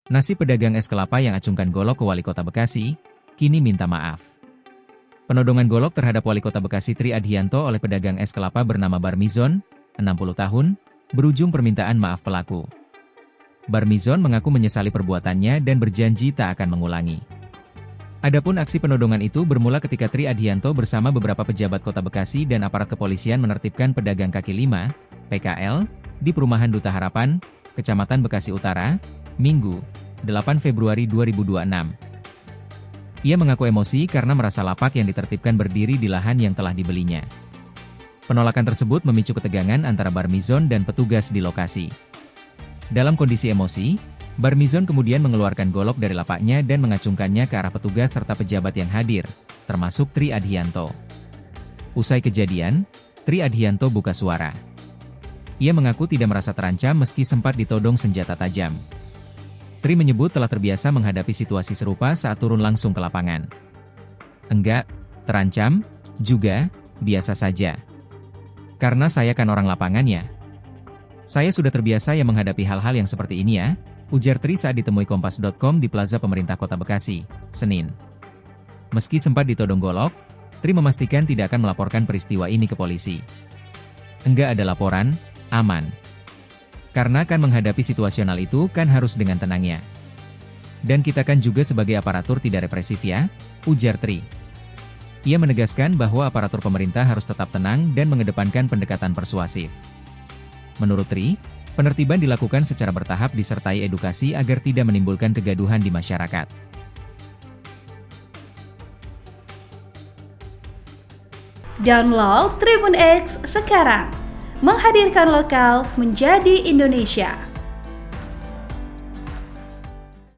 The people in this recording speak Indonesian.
Nasib pedagang es kelapa yang acungkan golok ke Wali Kota Bekasi, kini minta maaf. Penodongan golok terhadap Wali Kota Bekasi Tri Adhianto oleh pedagang es kelapa bernama Barmizon, 60 tahun, berujung permintaan maaf pelaku. Barmizon mengaku menyesali perbuatannya dan berjanji tak akan mengulangi. Adapun aksi penodongan itu bermula ketika Tri Adhianto bersama beberapa pejabat Kota Bekasi dan aparat kepolisian menertibkan pedagang kaki lima, PKL, di Perumahan Duta Harapan, Kecamatan Bekasi Utara, Minggu, 8 Februari 2026. Ia mengaku emosi karena merasa lapak yang ditertibkan berdiri di lahan yang telah dibelinya. Penolakan tersebut memicu ketegangan antara Barmizon dan petugas di lokasi. Dalam kondisi emosi, Barmizon kemudian mengeluarkan golok dari lapaknya dan mengacungkannya ke arah petugas serta pejabat yang hadir, termasuk Tri Adhianto. Usai kejadian, Tri Adhianto buka suara. Ia mengaku tidak merasa terancam meski sempat ditodong senjata tajam. Tri menyebut telah terbiasa menghadapi situasi serupa saat turun langsung ke lapangan. Enggak, terancam, juga, biasa saja. Karena saya kan orang lapangannya. Saya sudah terbiasa yang menghadapi hal-hal yang seperti ini ya, ujar Tri saat ditemui Kompas.com di Plaza Pemerintah Kota Bekasi, Senin. Meski sempat ditodong golok, Tri memastikan tidak akan melaporkan peristiwa ini ke polisi. Enggak ada laporan, aman. Karena kan menghadapi situasional itu kan harus dengan tenangnya. Dan kita kan juga sebagai aparatur tidak represif ya, ujar Tri. Ia menegaskan bahwa aparatur pemerintah harus tetap tenang dan mengedepankan pendekatan persuasif. Menurut Tri, penertiban dilakukan secara bertahap disertai edukasi agar tidak menimbulkan kegaduhan di masyarakat. Download Tribun X sekarang, menghadirkan lokal menjadi Indonesia.